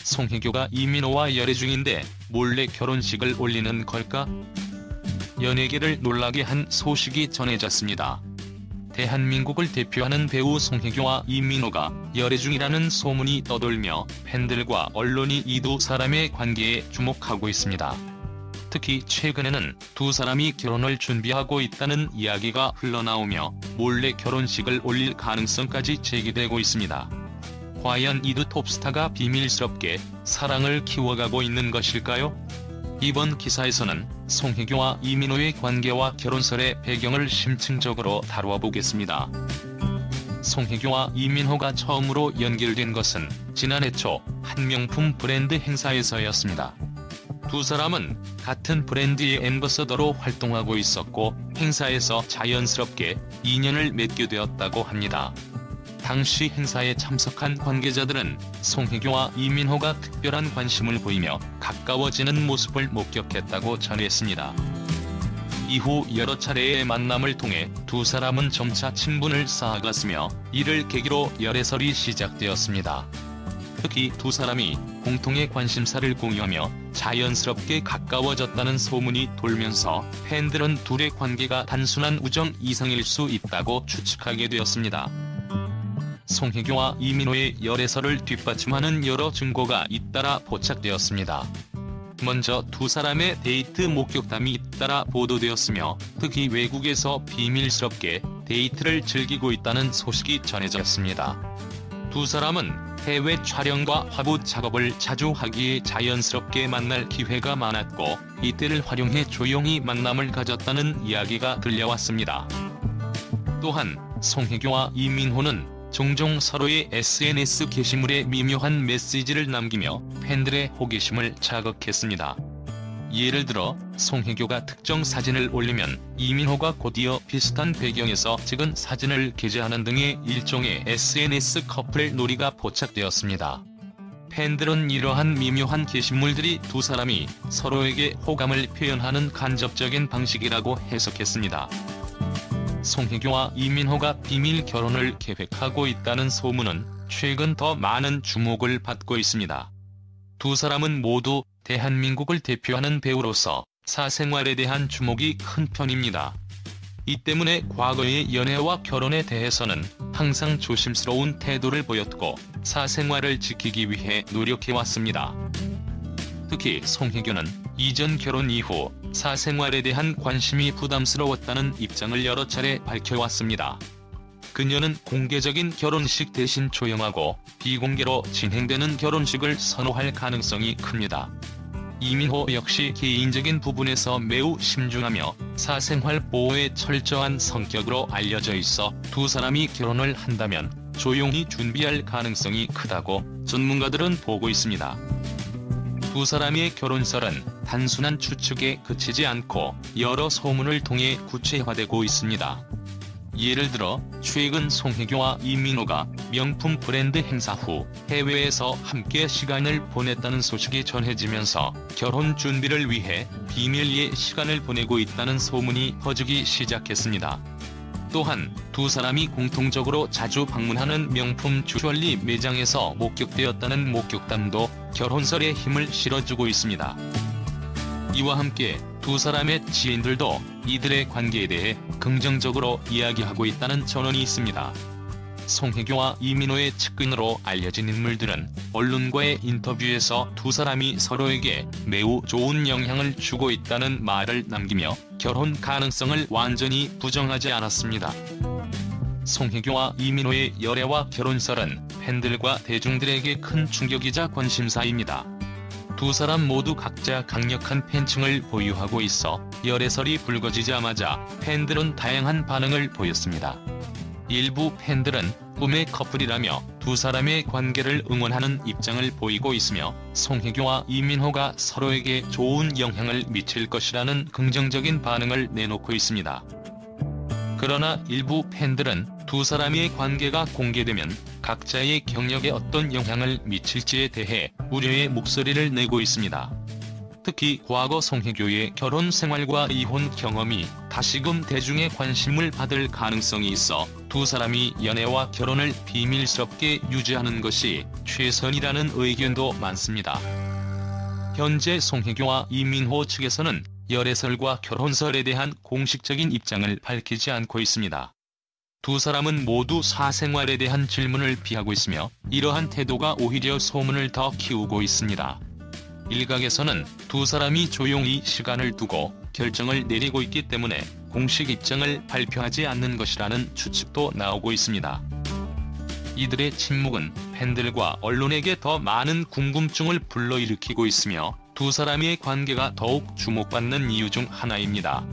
송혜교가 이민호와 열애 중인데 몰래 결혼식을 올리는 걸까? 연예계를 놀라게 한 소식이 전해졌습니다. 대한민국을 대표하는 배우 송혜교와 이민호가 열애 중이라는 소문이 떠돌며 팬들과 언론이 이 두 사람의 관계에 주목하고 있습니다. 특히 최근에는 두 사람이 결혼을 준비하고 있다는 이야기가 흘러나오며 몰래 결혼식을 올릴 가능성까지 제기되고 있습니다. 과연 이 두 톱스타가 비밀스럽게 사랑을 키워가고 있는 것일까요? 이번 기사에서는 송혜교와 이민호의 관계와 결혼설의 배경을 심층적으로 다뤄보겠습니다. 송혜교와 이민호가 처음으로 연결된 것은 지난해 초 한 명품 브랜드 행사에서였습니다. 두 사람은 같은 브랜드의 앰버서더로 활동하고 있었고 행사에서 자연스럽게 인연을 맺게 되었다고 합니다. 당시 행사에 참석한 관계자들은 송혜교와 이민호가 특별한 관심을 보이며 가까워지는 모습을 목격했다고 전했습니다. 이후 여러 차례의 만남을 통해 두 사람은 점차 친분을 쌓아갔으며 이를 계기로 열애설이 시작되었습니다. 특히 두 사람이 공통의 관심사를 공유하며 자연스럽게 가까워졌다는 소문이 돌면서 팬들은 둘의 관계가 단순한 우정 이상일 수 있다고 추측하게 되었습니다. 송혜교와 이민호의 열애설을 뒷받침하는 여러 증거가 잇따라 포착되었습니다. 먼저 두 사람의 데이트 목격담이 잇따라 보도되었으며 특히 외국에서 비밀스럽게 데이트를 즐기고 있다는 소식이 전해졌습니다. 두 사람은 해외 촬영과 화보 작업을 자주 하기에 자연스럽게 만날 기회가 많았고 이때를 활용해 조용히 만남을 가졌다는 이야기가 들려왔습니다. 또한 송혜교와 이민호는 종종 서로의 SNS 게시물에 미묘한 메시지를 남기며 팬들의 호기심을 자극했습니다. 예를 들어 송혜교가 특정 사진을 올리면 이민호가 곧이어 비슷한 배경에서 찍은 사진을 게재하는 등의 일종의 SNS 커플 놀이가 포착되었습니다. 팬들은 이러한 미묘한 게시물들이 두 사람이 서로에게 호감을 표현하는 간접적인 방식이라고 해석했습니다. 송혜교와 이민호가 비밀 결혼을 계획하고 있다는 소문은 최근 더 많은 주목을 받고 있습니다. 두 사람은 모두 대한민국을 대표하는 배우로서 사생활에 대한 주목이 큰 편입니다. 이 때문에 과거의 연애와 결혼에 대해서는 항상 조심스러운 태도를 보였고 사생활을 지키기 위해 노력해왔습니다. 특히 송혜교는 이전 결혼 이후 사생활에 대한 관심이 부담스러웠다는 입장을 여러 차례 밝혀왔습니다. 그녀는 공개적인 결혼식 대신 조용하고 비공개로 진행되는 결혼식을 선호할 가능성이 큽니다. 이민호 역시 개인적인 부분에서 매우 신중하며 사생활 보호에 철저한 성격으로 알려져 있어 두 사람이 결혼을 한다면 조용히 준비할 가능성이 크다고 전문가들은 보고 있습니다. 두 사람의 결혼설은 단순한 추측에 그치지 않고 여러 소문을 통해 구체화되고 있습니다. 예를 들어 최근 송혜교와 이민호가 명품 브랜드 행사 후 해외에서 함께 시간을 보냈다는 소식이 전해지면서 결혼 준비를 위해 비밀리에 시간을 보내고 있다는 소문이 퍼지기 시작했습니다. 또한 두 사람이 공통적으로 자주 방문하는 명품 주얼리 매장에서 목격되었다는 목격담도 결혼설에 힘을 실어주고 있습니다. 이와 함께 두 사람의 지인들도 이들의 관계에 대해 긍정적으로 이야기하고 있다는 전언이 있습니다. 송혜교와 이민호의 측근으로 알려진 인물들은 언론과의 인터뷰에서 두 사람이 서로에게 매우 좋은 영향을 주고 있다는 말을 남기며 결혼 가능성을 완전히 부정하지 않았습니다. 송혜교와 이민호의 열애와 결혼설은 팬들과 대중들에게 큰 충격이자 관심사입니다. 두 사람 모두 각자 강력한 팬층을 보유하고 있어 열애설이 불거지자마자 팬들은 다양한 반응을 보였습니다. 일부 팬들은 꿈의 커플이라며 두 사람의 관계를 응원하는 입장을 보이고 있으며 송혜교와 이민호가 서로에게 좋은 영향을 미칠 것이라는 긍정적인 반응을 내놓고 있습니다. 그러나 일부 팬들은 두 사람의 관계가 공개되면 각자의 경력에 어떤 영향을 미칠지에 대해 우려의 목소리를 내고 있습니다. 특히 과거 송혜교의 결혼 생활과 이혼 경험이 다시금 대중의 관심을 받을 가능성이 있어 두 사람이 연애와 결혼을 비밀스럽게 유지하는 것이 최선이라는 의견도 많습니다. 현재 송혜교와 이민호 측에서는 열애설과 결혼설에 대한 공식적인 입장을 밝히지 않고 있습니다. 두 사람은 모두 사생활에 대한 질문을 피하고 있으며 이러한 태도가 오히려 소문을 더 키우고 있습니다. 일각에서는 두 사람이 조용히 시간을 두고 결정을 내리고 있기 때문에 공식 입장을 발표하지 않는 것이라는 추측도 나오고 있습니다. 이들의 침묵은 팬들과 언론에게 더 많은 궁금증을 불러일으키고 있으며 두 사람의 관계가 더욱 주목받는 이유 중 하나입니다.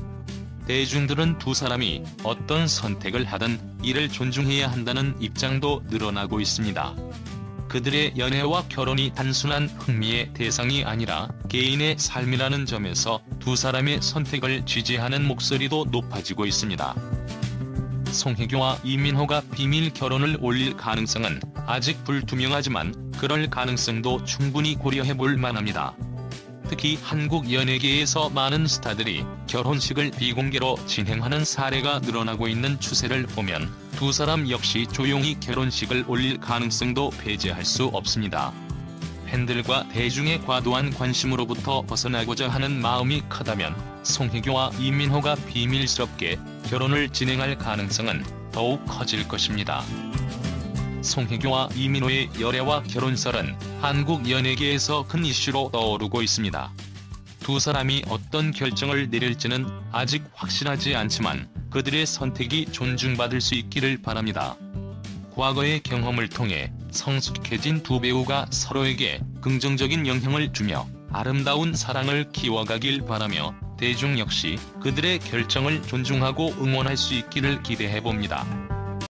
대중들은 두 사람이 어떤 선택을 하든 이를 존중해야 한다는 입장도 늘어나고 있습니다. 그들의 연애와 결혼이 단순한 흥미의 대상이 아니라 개인의 삶이라는 점에서 두 사람의 선택을 지지하는 목소리도 높아지고 있습니다. 송혜교와 이민호가 비밀 결혼을 올릴 가능성은 아직 불투명하지만 그럴 가능성도 충분히 고려해볼 만합니다. 특히 한국 연예계에서 많은 스타들이 결혼식을 비공개로 진행하는 사례가 늘어나고 있는 추세를 보면 두 사람 역시 조용히 결혼식을 올릴 가능성도 배제할 수 없습니다. 팬들과 대중의 과도한 관심으로부터 벗어나고자 하는 마음이 크다면 송혜교와 이민호가 비밀스럽게 결혼을 진행할 가능성은 더욱 커질 것입니다. 송혜교와 이민호의 열애와 결혼설은 한국 연예계에서 큰 이슈로 떠오르고 있습니다. 두 사람이 어떤 결정을 내릴지는 아직 확실하지 않지만 그들의 선택이 존중받을 수 있기를 바랍니다. 과거의 경험을 통해 성숙해진 두 배우가 서로에게 긍정적인 영향을 주며 아름다운 사랑을 키워가길 바라며 대중 역시 그들의 결정을 존중하고 응원할 수 있기를 기대해봅니다.